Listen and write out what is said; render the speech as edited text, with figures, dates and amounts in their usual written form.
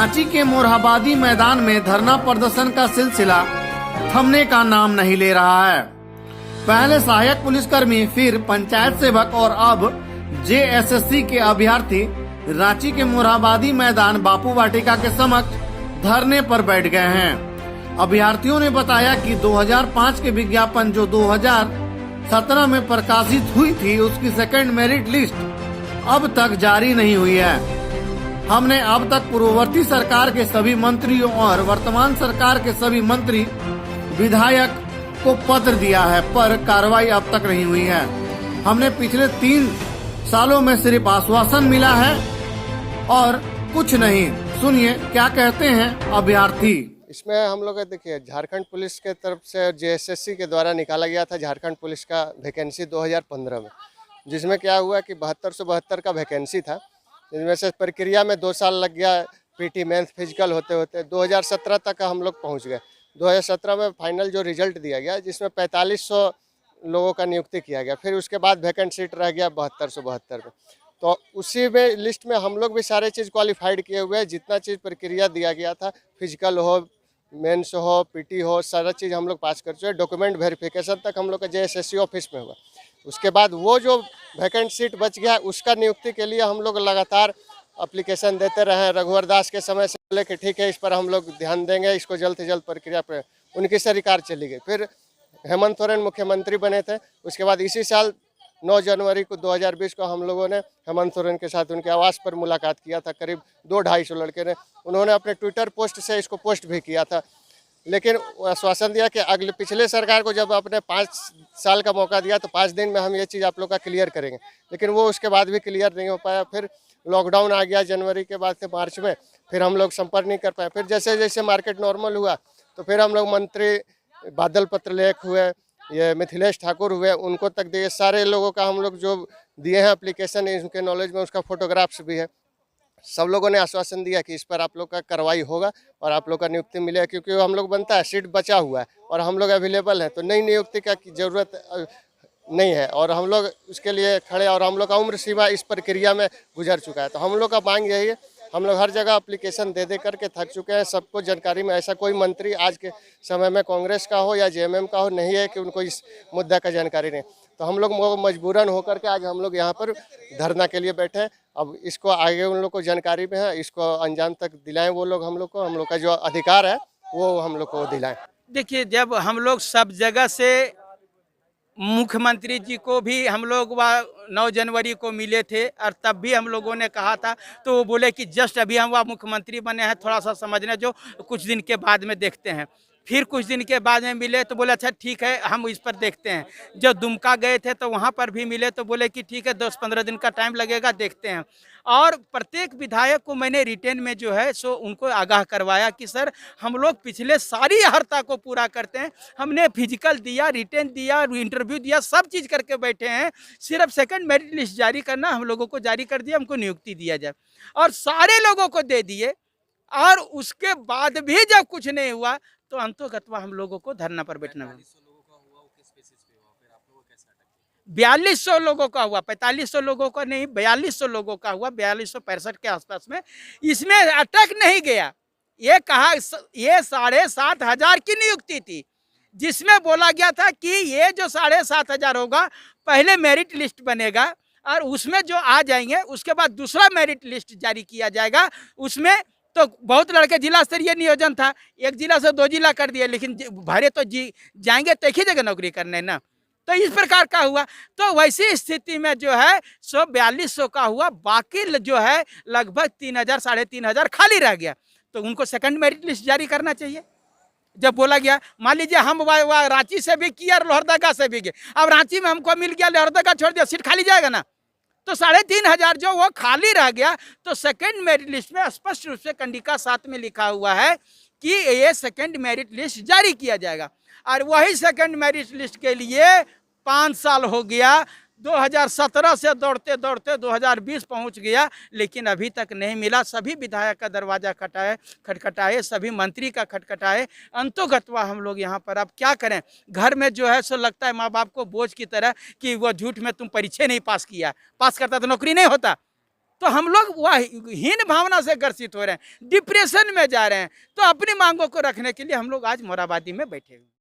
रांची के मोरहाबादी मैदान में धरना प्रदर्शन का सिलसिला थमने का नाम नहीं ले रहा है। पहले सहायक पुलिसकर्मी, फिर पंचायत सेवक और अब जेएसएससी के अभ्यर्थी रांची के मोरहाबादी मैदान बापू वाटिका के समक्ष धरने पर बैठ गए हैं। अभ्यर्थियों ने बताया कि 2005 के विज्ञापन जो 2017 में प्रकाशित हुई थी, उसकी सेकंड मेरिट लिस्ट अब तक जारी नहीं हुई है। हमने अब तक पूर्ववर्ती सरकार के सभी मंत्रियों और वर्तमान सरकार के सभी मंत्री विधायक को पत्र दिया है, पर कार्रवाई अब तक नहीं हुई है। हमने पिछले 3 सालों में सिर्फ आश्वासन मिला है और कुछ नहीं। सुनिए क्या कहते हैं अभ्यर्थी। इसमें हम लोग देखिए, झारखंड पुलिस के तरफ से जेएसएससी के द्वारा निकाला गया था झारखंड पुलिस का वैकेंसी 2015 में, जिसमें क्या हुआ कि 7272 का वैकेंसी था, जिसमें से प्रक्रिया में 2 साल लग गया। पीटी मेंस फिजिकल होते होते 2017 तक हम लोग पहुंच गए। 2017 में फाइनल जो रिजल्ट दिया गया, जिसमें 4500 लोगों का नियुक्ति किया गया। फिर उसके बाद वैकेंट सीट रह गया 7272 में। तो उसी में लिस्ट में हम लोग भी सारे चीज़ क्वालिफाइड किए हुए हैं। जितना चीज़ प्रक्रिया दिया गया था, फिजिकल हो, मेंस हो, पीटी हो, सारा चीज़ हम लोग पास कर चुके। डॉक्यूमेंट वेरिफिकेशन तक हम लोग का जेएसएससी ऑफिस में हुआ। उसके बाद वो जो वैकेंट सीट बच गया, उसका नियुक्ति के लिए हम लोग लगातार एप्लीकेशन देते रहे। रघुवर दास के समय से बोले कि ठीक है, इस पर हम लोग ध्यान देंगे, इसको जल्द से जल्द प्रक्रिया पर। उनकी सरकार चली गई। फिर हेमंत सोरेन मुख्यमंत्री बने थे। उसके बाद इसी साल 9 जनवरी को 2020 को हम लोगों ने हेमंत सोरेन के साथ उनके आवास पर मुलाकात किया था। करीब 200-250 लड़के ने, उन्होंने अपने ट्विटर पोस्ट से इसको पोस्ट भी किया था। लेकिन आश्वासन दिया कि अगले पिछले सरकार को जब अपने 5 साल का मौका दिया तो 5 दिन में हम ये चीज़ आप लोग का क्लियर करेंगे, लेकिन वो उसके बाद भी क्लियर नहीं हो पाया। फिर लॉकडाउन आ गया जनवरी के बाद से मार्च में, फिर हम लोग संपर्क नहीं कर पाए। फिर जैसे जैसे मार्केट नॉर्मल हुआ तो फिर हम लोग मंत्री बादल पत्रलेख हुए, ये मिथिलेश ठाकुर हुए, उनको तक दिए। सारे लोगों का हम लोग जो दिए हैं एप्लीकेशन, उनके नॉलेज में उसका फोटोग्राफ्स भी है। सब लोगों ने आश्वासन दिया कि इस पर आप लोग का कार्रवाई होगा और आप लोग का नियुक्ति मिलेगा, क्योंकि हम लोग बनता है, सीट बचा हुआ है और हम लोग अवेलेबल हैं, तो नई नियुक्ति का ज़रूरत नहीं है और हम लोग उसके लिए खड़े। और हम लोग का उम्र सीमा इस प्रक्रिया में गुजर चुका है। तो हम लोग का मांग यही है, हम लोग हर जगह एप्लीकेशन दे करके थक चुके हैं। सबको जानकारी में, ऐसा कोई मंत्री आज के समय में कांग्रेस का हो या जेएमएम का हो नहीं है कि उनको इस मुद्दा का जानकारी नहीं। तो हम लोग मजबूरन होकर के आज हम लोग यहाँ पर धरना के लिए बैठे हैं। अब इसको आगे उन लोग को जानकारी में है, इसको अंजाम तक दिलाएं वो लोग। हम लोग को, हम लोग का जो अधिकार है वो हम लोग को दिलाएं। देखिए, जब हम लोग सब जगह से मुख्यमंत्री जी को भी हम लोग 9 जनवरी को मिले थे और तब भी हम लोगों ने कहा था, तो वो बोले कि जस्ट अभी हम वह मुख्यमंत्री बने हैं, थोड़ा सा समझने जो, कुछ दिन के बाद में देखते हैं। फिर कुछ दिन के बाद में मिले तो बोले अच्छा ठीक है, हम इस पर देखते हैं। जब दुमका गए थे तो वहाँ पर भी मिले तो बोले कि ठीक है, 10-15 दिन का टाइम लगेगा, देखते हैं। और प्रत्येक विधायक को मैंने रिटेन में जो है सो उनको आगाह करवाया कि सर हम लोग पिछले सारी अर्हता को पूरा करते हैं, हमने फिजिकल दिया, रिटेन दिया, इंटरव्यू दिया, सब चीज़ करके बैठे हैं। सिर्फ सेकंड मेरिट लिस्ट जारी करना, हम लोगों को जारी कर दिया, हमको नियुक्ति दिया जाए, और सारे लोगों को दे दिए। और उसके बाद भी जब कुछ नहीं हुआ तो अंतोगत्वा हम लोगों को धरना पर बैठना हुआ। 4200 लोगों का हुआ, 4500 लोगों का नहीं, 4200 लोगों का हुआ, 4265 के आसपास में। इसमें अटक नहीं गया, ये कहा ये 7500 की नियुक्ति थी, जिसमें बोला गया था कि ये जो 7500 होगा पहले मेरिट लिस्ट बनेगा और उसमें जो आ जाएंगे उसके बाद दूसरा मेरिट लिस्ट जारी किया जाएगा। उसमें तो बहुत लड़के जिला स्तरीय नियोजन था, 1 जिला से 2 जिला कर दिया, लेकिन भरे तो जाएंगे तो एक ही जगह नौकरी करने ना। तो इस प्रकार का हुआ। तो वैसी स्थिति में जो है 4200 का हुआ, बाकी जो है लगभग 3000 3500 खाली रह गया। तो उनको सेकंड मेरिट लिस्ट जारी करना चाहिए। जब बोला गया, मान लीजिए हम रांची से भी किया और लोहरदगा से भी गए, अब रांची में हमको मिल गया, लोहरदगा छोड़ दिया, सीट खाली जाएगा ना। तो 3500 जो वो खाली रह गया, तो सेकंड मेरिट लिस्ट में स्पष्ट रूप से कंडिका 7 में लिखा हुआ है कि ये सेकंड मेरिट लिस्ट जारी किया जाएगा। और वही सेकंड मेरिट लिस्ट के लिए 5 साल हो गया, 2017 से दौड़ते दौड़ते 2020 पहुंच गया, लेकिन अभी तक नहीं मिला। सभी विधायक का दरवाजा खटखटाए, सभी मंत्री का खटखटाए। अंतोगत्वा हम लोग यहाँ पर अब क्या करें। घर में जो है सो लगता है माँ बाप को बोझ की तरह कि वो झूठ में तुम परीक्षा नहीं पास किया, पास करता तो नौकरी नहीं होता। तो हम लोग वह हीन भावना से ग्रसित हो रहे हैं, डिप्रेशन में जा रहे हैं। तो अपनी मांगों को रखने के लिए हम लोग आज मोरहाबादी में बैठे हुए हैं।